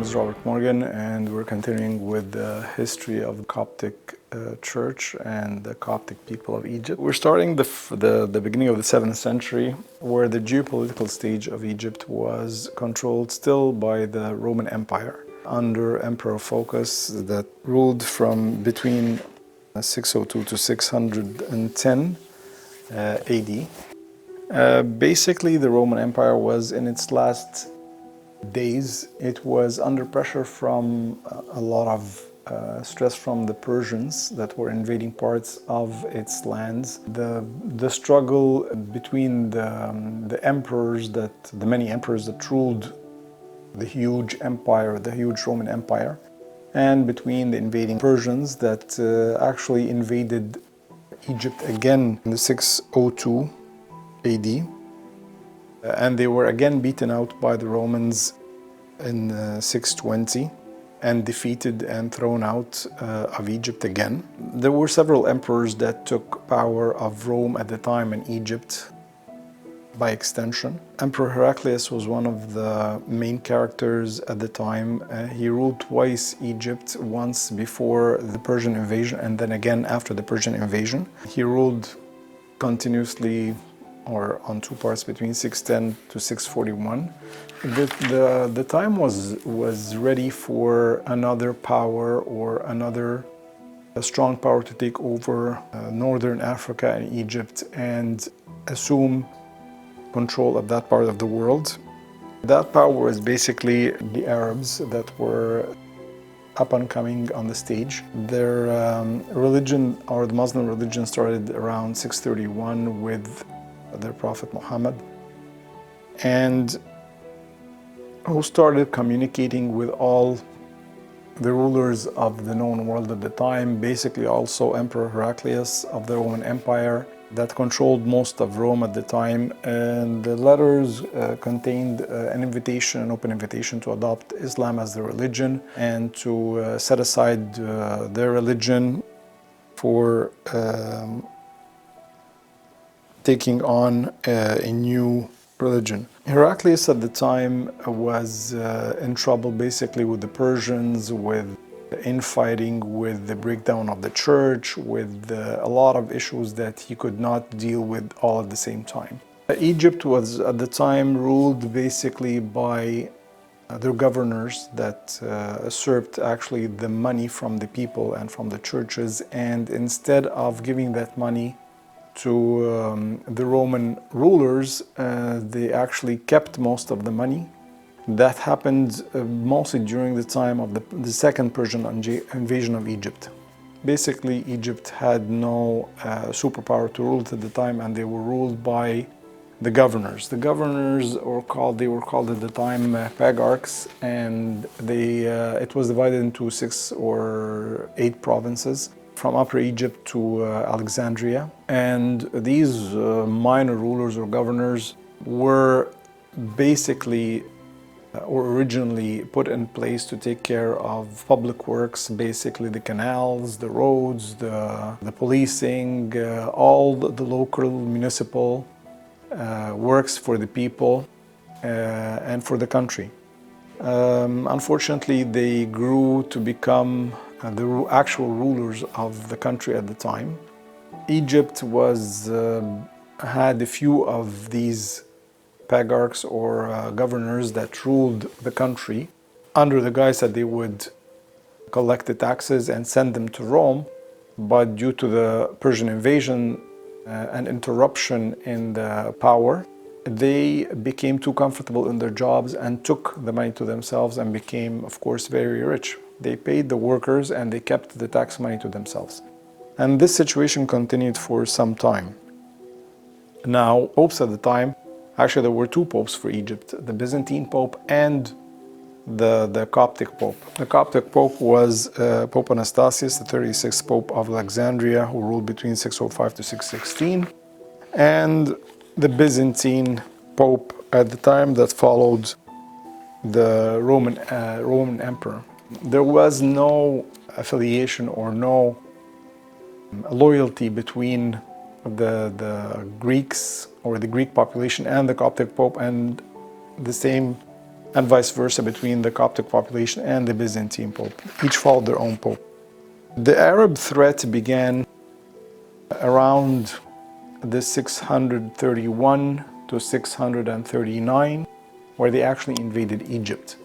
is Robert Morgan, and we're continuing with the history of the Coptic Church and the Coptic people of Egypt. We're starting the beginning of the 7th century, where the geopolitical stage of Egypt was controlled still by the Roman Empire under Emperor Phocas, that ruled from between 602 to 610 AD. Basically, the Roman Empire was in its last days. It was under pressure from a lot of stress from the Persians that were invading parts of its lands. The struggle between the emperors, the many emperors that ruled the huge empire, the huge Roman Empire, and between the invading Persians that actually invaded Egypt again in the 602 AD. And they were again beaten out by the Romans in 620 and defeated and thrown out of Egypt again. There were several emperors that took power of Rome at the time in Egypt by extension. Emperor Heraclius was one of the main characters at the time. He ruled twice Egypt, once before the Persian invasion and then again after the Persian invasion. He ruled continuously, or on two parts, between 610 to 641. The time was ready for another power or another strong power to take over northern Africa and Egypt and assume control of that part of the world. That power was basically the Arabs that were up and coming on the stage. Their religion, or the Muslim religion, started around 631 with their Prophet Muhammad, and who started communicating with all the rulers of the known world at the time, basically also Emperor Heraclius of the Roman Empire that controlled most of Rome at the time. And the letters contained an open invitation to adopt Islam as their religion and to set aside their religion for taking on a new religion. Heraclius at the time was in trouble basically with the Persians, with infighting, with the breakdown of the church, with a lot of issues that he could not deal with all at the same time. Egypt was at the time ruled basically by their governors that usurped actually the money from the people and from the churches, and instead of giving that money to the Roman rulers, they actually kept most of the money. That happened mostly during the time of the second Persian invasion of Egypt. Basically, Egypt had no superpower to rule it at the time, and they were ruled by the governors. The governors were called at the time pagarchs, and it was divided into 6 or 8 provinces, from Upper Egypt to Alexandria. And these minor rulers or governors were basically or originally put in place to take care of public works, basically the canals, the roads, the policing, all the local municipal works for the people and for the country. Unfortunately, they grew to become the actual rulers of the country at the time. Egypt had a few of these pagarchs or governors that ruled the country under the guise that they would collect the taxes and send them to Rome. But due to the Persian invasion and interruption in the power, they became too comfortable in their jobs and took the money to themselves and became, of course, very rich. They paid the workers and they kept the tax money to themselves. And this situation continued for some time. Now, popes at the time, actually there were 2 popes for Egypt, the Byzantine Pope and the Coptic Pope. The Coptic Pope was Pope Anastasius, the 36th Pope of Alexandria, who ruled between 605 to 616, and the Byzantine Pope at the time that followed the Roman Emperor. There was no affiliation or no loyalty between the Greeks or the Greek population and the Coptic Pope, and the same and vice versa between the Coptic population and the Byzantine Pope. Each followed their own Pope. The Arab threat began around the 631 to 639, where they actually invaded Egypt.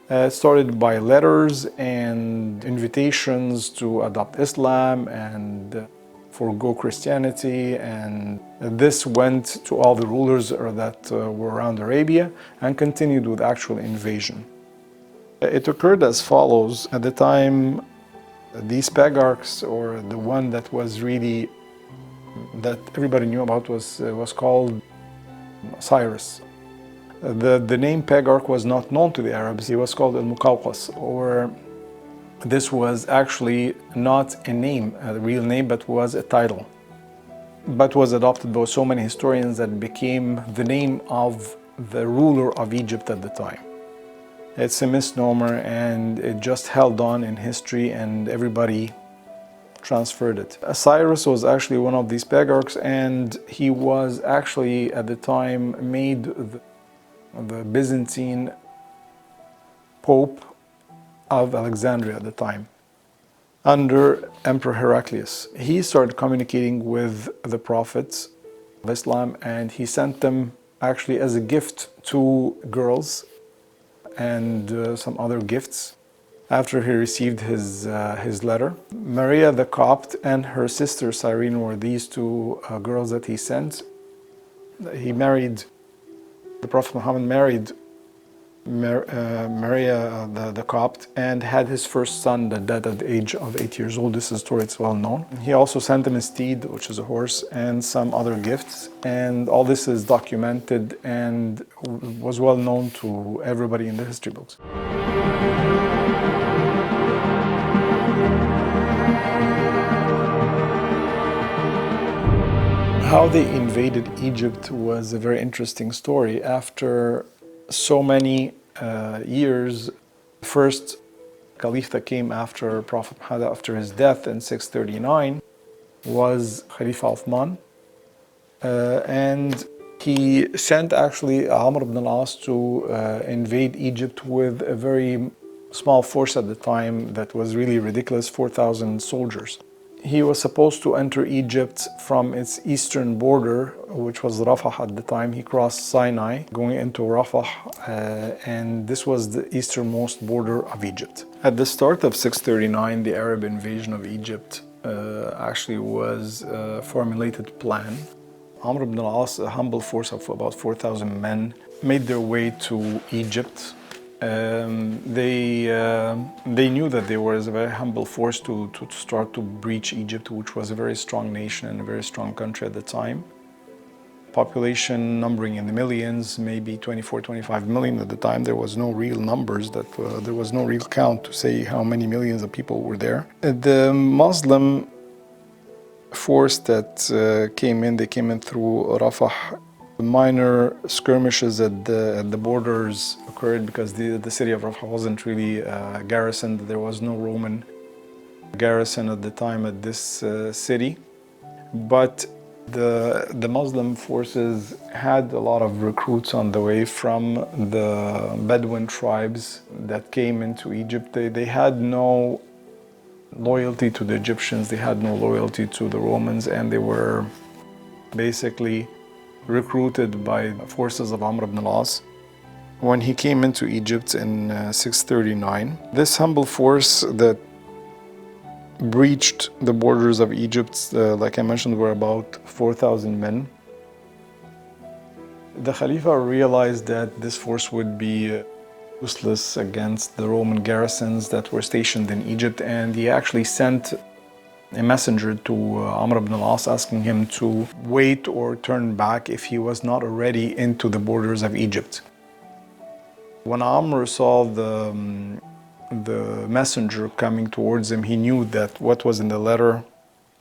It started by letters and invitations to adopt Islam and forego Christianity, and this went to all the rulers that were around Arabia and continued with actual invasion. It occurred as follows. At the time, these patriarchs, or the one that was really that everybody knew about, was called Cyrus. The name Patriarch was not known to the Arabs. He was called Al-Muqawqas, or this was actually not a name, a real name, but was a title, but was adopted by so many historians that became the name of the ruler of Egypt at the time. It's a misnomer, and it just held on in history, and everybody transferred it. Cyrus was actually one of these patriarchs, and he was actually at the time made the Byzantine Pope of Alexandria at the time, under Emperor Heraclius. He started communicating with the prophets of Islam, and he sent them actually as a gift to girls and some other gifts after he received his letter. Maria the Copt and her sister Cyrene were these two girls that he sent. He married, the Prophet Muhammad married Maria the Copt, and had his first son that died at the age of 8 years old. This is a story, it's well known. He also sent him a steed, which is a horse, and some other gifts. And all this is documented and was well known to everybody in the history books. How they invaded Egypt was a very interesting story. After so many years, first caliph that came after Prophet Muhammad after his death in 639 was Khalifa Uthman, and he sent actually Amr ibn al-As to invade Egypt with a very small force at the time that was really ridiculous, 4,000 soldiers. He was supposed to enter Egypt from its eastern border, which was Rafah at the time. He crossed Sinai, going into Rafah, and this was the easternmost border of Egypt. At the start of 639, the Arab invasion of Egypt actually was a formulated plan. Amr ibn al-As, a humble force of about 4,000 men, made their way to Egypt. They knew that there was a very humble force to start to breach Egypt, which was a very strong nation and a very strong country at the time. Population numbering in the millions, maybe 24, 25 million at the time. There was no real numbers, there was no real count to say how many millions of people were there. The Muslim force that came in, they came in through Rafah. Minor skirmishes at the borders occurred because the city of Rafah wasn't really garrisoned. There was no Roman garrison at the time at this city. But the Muslim forces had a lot of recruits on the way from the Bedouin tribes that came into Egypt. They had no loyalty to the Egyptians, they had no loyalty to the Romans, and they were basically recruited by forces of Amr ibn al-As. When he came into Egypt in 639, this humble force that breached the borders of Egypt, like I mentioned, were about 4,000 men. The Khalifa realized that this force would be useless against the Roman garrisons that were stationed in Egypt, and he actually sent a messenger to Amr ibn al-As asking him to wait or turn back if he was not already into the borders of Egypt. When Amr saw the messenger coming towards him, he knew that what was in the letter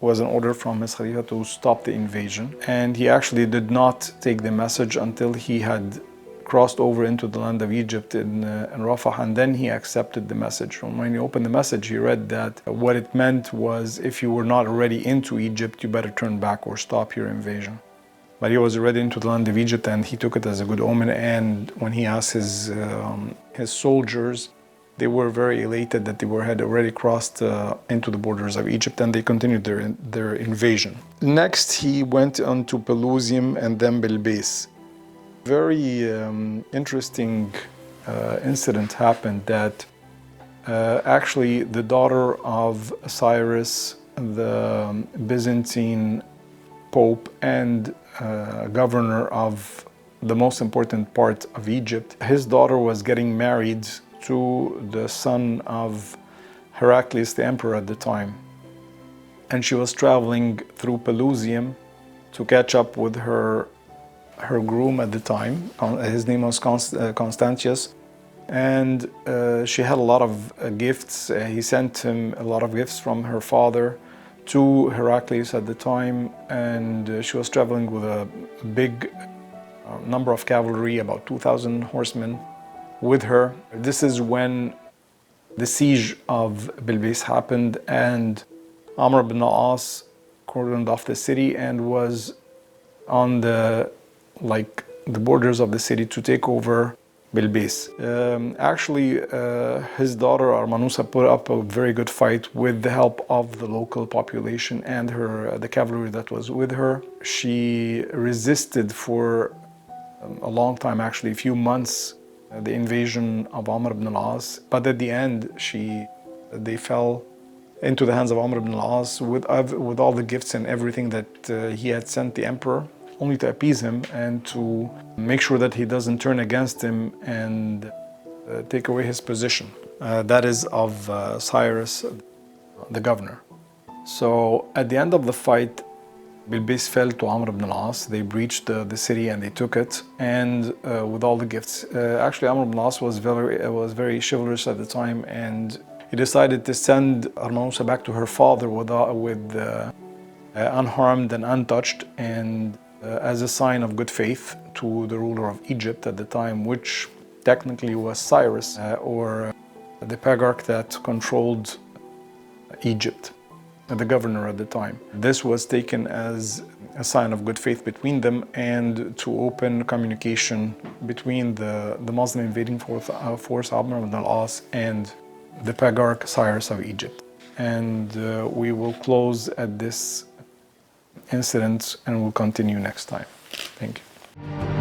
was an order from his Khalifa to stop the invasion. And he actually did not take the message until he had crossed over into the land of Egypt in Rafah, and then he accepted the message. When he opened the message, he read that what it meant was, if you were not already into Egypt, you better turn back or stop your invasion. but he was already into the land of Egypt, and he took it as a good omen. And when he asked his soldiers, they were very elated that they had already crossed into the borders of Egypt, and they continued their invasion. Next, he went on to Pelusium and then Bilbis. Very interesting incident happened that actually the daughter of Cyrus, the Byzantine Pope and governor of the most important part of Egypt, his daughter was getting married to the son of Heraclius, the emperor at the time. And she was traveling through Pelusium to catch up with her groom at the time. His name was Constantius. And she had a lot of gifts. He sent him a lot of gifts from her father to Heraclius at the time. And she was traveling with a big number of cavalry, about 2,000 horsemen with her. This is when the siege of Bilbis happened, and Amr ibn al-As cordoned off the city and was on the borders of the city to take over Bilbis. Actually, his daughter Armanusa put up a very good fight with the help of the local population and the cavalry that was with her. She resisted for a long time, actually a few months, the invasion of Amr ibn al-As, but at the end they fell into the hands of Amr ibn al-As with all the gifts and everything that he had sent the emperor, only to appease him and to make sure that he doesn't turn against him and take away his position. That is of Cyrus, the governor. So at the end of the fight, Bilbis fell to Amr ibn al-As. They breached the city and they took it, and with all the gifts. Actually, Amr ibn al-As was very chivalrous at the time, and he decided to send Armanusa back to her father with unharmed and untouched, and as a sign of good faith to the ruler of Egypt at the time, which technically was Cyrus, or the patriarch that controlled Egypt, the governor at the time. This was taken as a sign of good faith between them and to open communication between the Muslim invading force Amr ibn al-As and the patriarch Cyrus of Egypt. And we will close at this incident and we'll continue next time. Thank you.